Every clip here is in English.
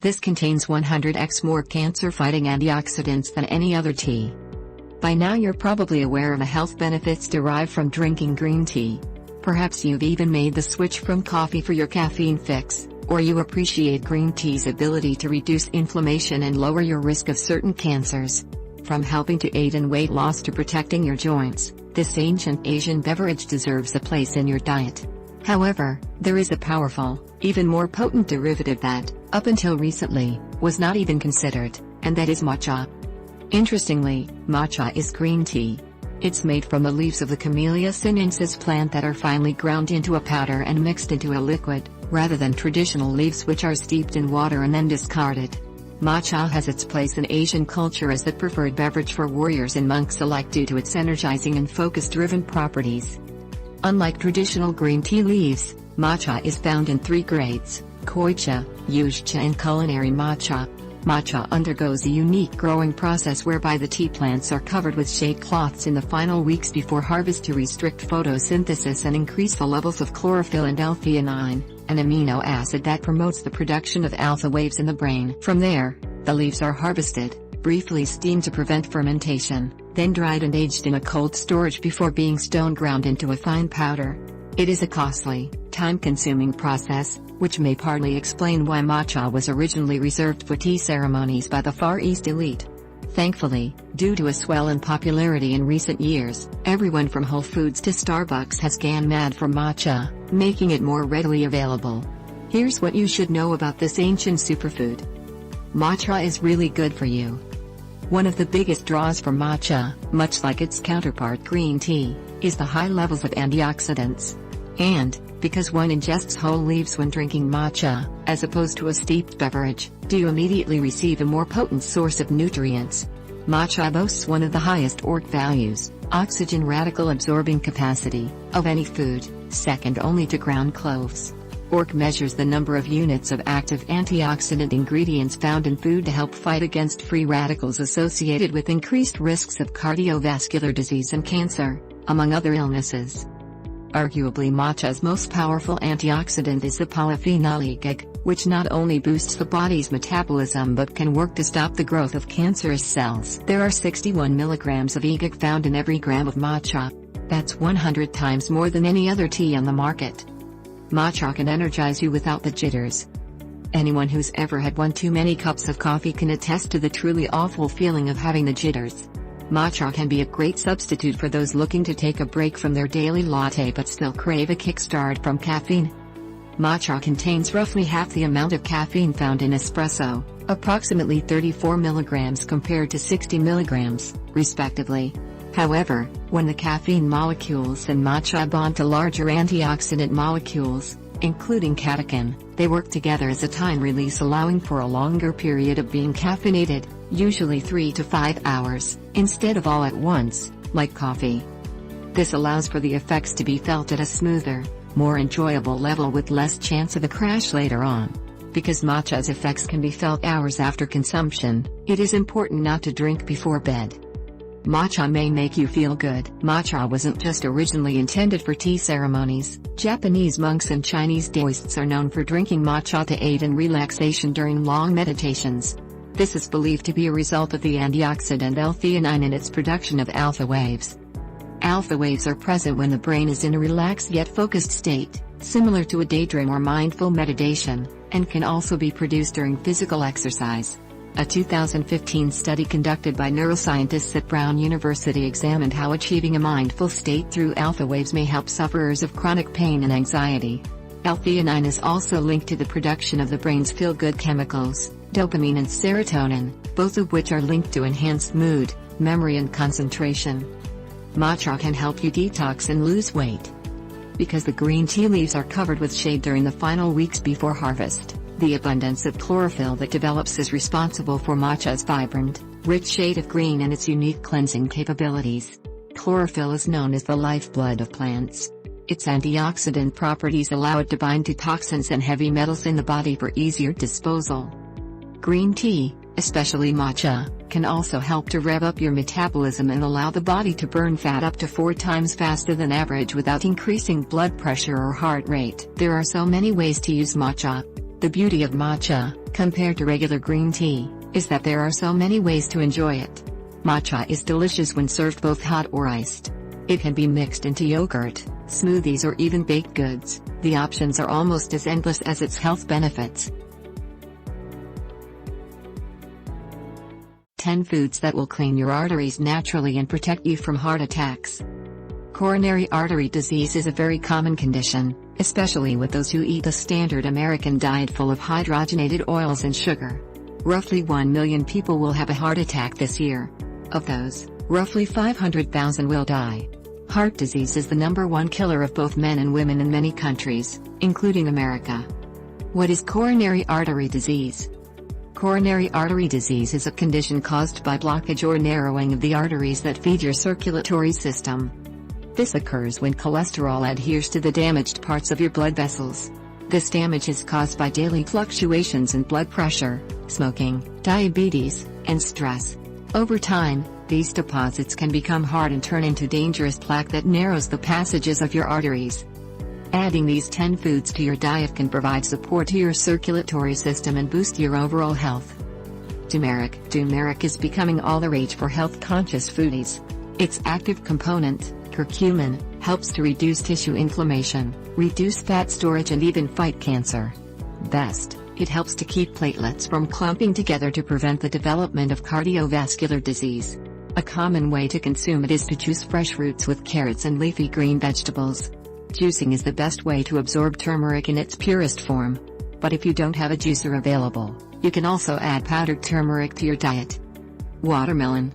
This contains 100x more cancer-fighting antioxidants than any other tea. By now you're probably aware of the health benefits derived from drinking green tea. Perhaps you've even made the switch from coffee for your caffeine fix, or you appreciate green tea's ability to reduce inflammation and lower your risk of certain cancers. From helping to aid in weight loss to protecting your joints, this ancient Asian beverage deserves a place in your diet. However, there is a powerful, even more potent derivative that, up until recently, was not even considered, and that is matcha. Interestingly, matcha is green tea. It's made from the leaves of the Camellia Sinensis plant that are finely ground into a powder and mixed into a liquid, rather than traditional leaves which are steeped in water and then discarded. Matcha has its place in Asian culture as the preferred beverage for warriors and monks alike due to its energizing and focus-driven properties. Unlike traditional green tea leaves, matcha is found in 3 grades: koicha, yuzcha and culinary matcha. Matcha undergoes a unique growing process whereby the tea plants are covered with shade cloths in the final weeks before harvest to restrict photosynthesis and increase the levels of chlorophyll and L-theanine, an amino acid that promotes the production of alpha waves in the brain. From there, the leaves are harvested, briefly steamed to prevent fermentation, then dried and aged in a cold storage before being stone ground into a fine powder. It is a costly, time-consuming process, which may partly explain why matcha was originally reserved for tea ceremonies by the Far East elite. Thankfully, due to a swell in popularity in recent years, everyone from Whole Foods to Starbucks has gone mad for matcha, making it more readily available. Here's what you should know about this ancient superfood. Matcha is really good for you. One of the biggest draws for matcha, much like its counterpart green tea, is the high levels of antioxidants. And, because one ingests whole leaves when drinking matcha, as opposed to a steeped beverage, do you immediately receive a more potent source of nutrients. Matcha boasts one of the highest ORAC values, oxygen radical absorbing capacity, of any food, second only to ground cloves. ORAC measures the number of units of active antioxidant ingredients found in food to help fight against free radicals associated with increased risks of cardiovascular disease and cancer, among other illnesses. Arguably matcha's most powerful antioxidant is the polyphenol EGIG, which not only boosts the body's metabolism but can work to stop the growth of cancerous cells. There are 61 milligrams of EGIG found in every gram of matcha. That's 100 times more than any other tea on the market. Matcha can energize you without the jitters. Anyone who's ever had one too many cups of coffee can attest to the truly awful feeling of having the jitters. Matcha can be a great substitute for those looking to take a break from their daily latte but still crave a kickstart from caffeine. Matcha contains roughly half the amount of caffeine found in espresso, approximately 34 milligrams compared to 60 milligrams, respectively. However, when the caffeine molecules in matcha bond to larger antioxidant molecules, including catechin, they work together as a time release, allowing for a longer period of being caffeinated, usually 3 to 5 hours, instead of all at once, like coffee. This allows for the effects to be felt at a smoother, more enjoyable level with less chance of a crash later on. Because matcha's effects can be felt hours after consumption, it is important not to drink before bed. Matcha may make you feel good. Matcha wasn't just originally intended for tea ceremonies. Japanese monks and Chinese Taoists are known for drinking matcha to aid in relaxation during long meditations. This is believed to be a result of the antioxidant L-theanine and its production of alpha waves. Alpha waves are present when the brain is in a relaxed yet focused state, similar to a daydream or mindful meditation, and can also be produced during physical exercise. A 2015 study conducted by neuroscientists at Brown University examined how achieving a mindful state through alpha waves may help sufferers of chronic pain and anxiety. L-theanine is also linked to the production of the brain's feel-good chemicals, dopamine and serotonin, both of which are linked to enhanced mood, memory and concentration. Matcha can help you detox and lose weight. Because the green tea leaves are covered with shade during the final weeks before harvest, the abundance of chlorophyll that develops is responsible for matcha's vibrant, rich shade of green and its unique cleansing capabilities. Chlorophyll is known as the lifeblood of plants. Its antioxidant properties allow it to bind to toxins and heavy metals in the body for easier disposal. Green tea, especially matcha, can also help to rev up your metabolism and allow the body to burn fat up to 4 times faster than average without increasing blood pressure or heart rate. There are so many ways to use matcha. The beauty of matcha, compared to regular green tea, is that there are so many ways to enjoy it. Matcha is delicious when served both hot or iced. It can be mixed into yogurt, smoothies or even baked goods. The options are almost as endless as its health benefits. 10 foods that will clean your arteries naturally and protect you from heart attacks. Coronary artery disease is a very common condition, especially with those who eat the standard American diet full of hydrogenated oils and sugar. Roughly 1 million people will have a heart attack this year. Of those, roughly 500,000 will die. Heart disease is the #1 killer of both men and women in many countries, including America. What is coronary artery disease? Coronary artery disease is a condition caused by blockage or narrowing of the arteries that feed your circulatory system. This occurs when cholesterol adheres to the damaged parts of your blood vessels. This damage is caused by daily fluctuations in blood pressure, smoking, diabetes, and stress. Over time, these deposits can become hard and turn into dangerous plaque that narrows the passages of your arteries. Adding these 10 foods to your diet can provide support to your circulatory system and boost your overall health. Tumeric. Tumeric is becoming all the rage for health-conscious foodies. Its active component, curcumin, helps to reduce tissue inflammation, reduce fat storage and even fight cancer. Best, it helps to keep platelets from clumping together to prevent the development of cardiovascular disease. A common way to consume it is to juice fresh fruits with carrots and leafy green vegetables. Juicing is the best way to absorb turmeric in its purest form. But if you don't have a juicer available, you can also add powdered turmeric to your diet. Watermelon.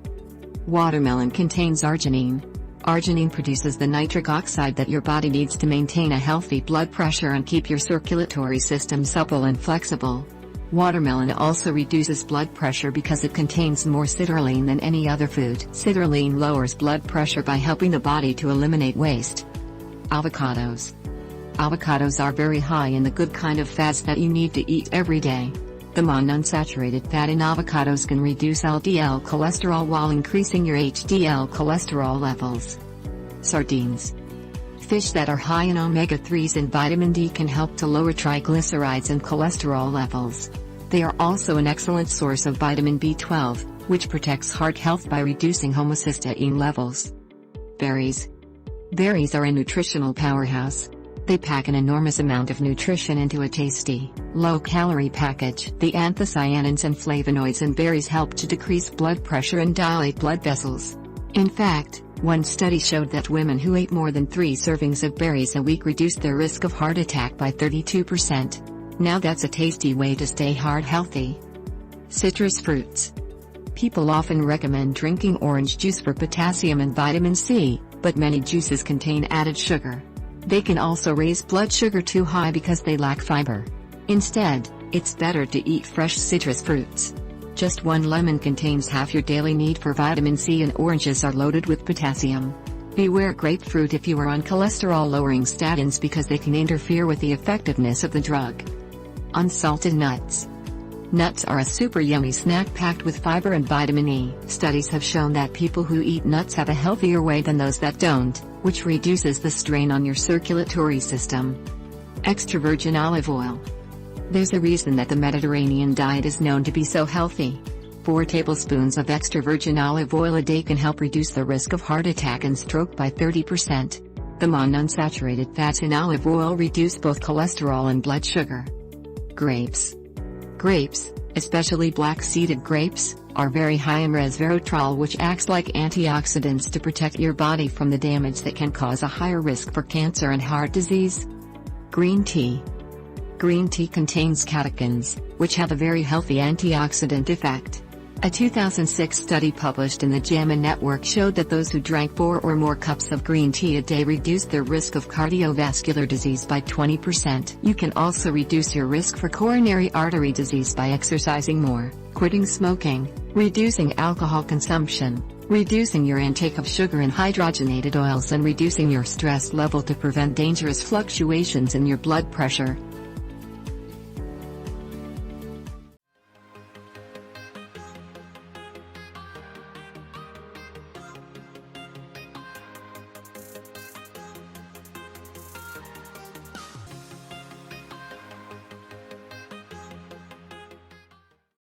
Watermelon contains arginine. Arginine produces the nitric oxide that your body needs to maintain a healthy blood pressure and keep your circulatory system supple and flexible. Watermelon also reduces blood pressure because it contains more citrulline than any other food. Citrulline lowers blood pressure by helping the body to eliminate waste. Avocados. Avocados are very high in the good kind of fats that you need to eat every day. The monounsaturated fat in avocados can reduce LDL cholesterol while increasing your HDL cholesterol levels. Sardines. Fish that are high in omega-3s and vitamin D can help to lower triglycerides and cholesterol levels. They are also an excellent source of vitamin B12, which protects heart health by reducing homocysteine levels. Berries. Berries are a nutritional powerhouse. They pack an enormous amount of nutrition into a tasty, low-calorie package. The anthocyanins and flavonoids in berries help to decrease blood pressure and dilate blood vessels. In fact, one study showed that women who ate more than 3 servings of berries a week reduced their risk of heart attack by 32%. Now that's a tasty way to stay heart healthy. Citrus fruits. People often recommend drinking orange juice for potassium and vitamin C, but many juices contain added sugar. They can also raise blood sugar too high because they lack fiber. Instead, it's better to eat fresh citrus fruits. Just 1 lemon contains half your daily need for vitamin C and oranges are loaded with potassium. Beware grapefruit if you are on cholesterol-lowering statins because they can interfere with the effectiveness of the drug. Unsalted nuts. Nuts are a super yummy snack packed with fiber and vitamin E. Studies have shown that people who eat nuts have a healthier weight than those that don't, which reduces the strain on your circulatory system. Extra virgin olive oil. There's a reason that the Mediterranean diet is known to be so healthy. 4 tablespoons of extra virgin olive oil a day can help reduce the risk of heart attack and stroke by 30%. The monounsaturated fats in olive oil reduce both cholesterol and blood sugar. Grapes. Grapes, especially black-seeded grapes, are very high in resveratrol, which acts like antioxidants to protect your body from the damage that can cause a higher risk for cancer and heart disease. Green tea. Green tea contains catechins, which have a very healthy antioxidant effect. A 2006 study published in the JAMA Network showed that those who drank 4 or more cups of green tea a day reduced their risk of cardiovascular disease by 20%. You can also reduce your risk for coronary artery disease by exercising more, quitting smoking, reducing alcohol consumption, reducing your intake of sugar and hydrogenated oils, and reducing your stress level to prevent dangerous fluctuations in your blood pressure,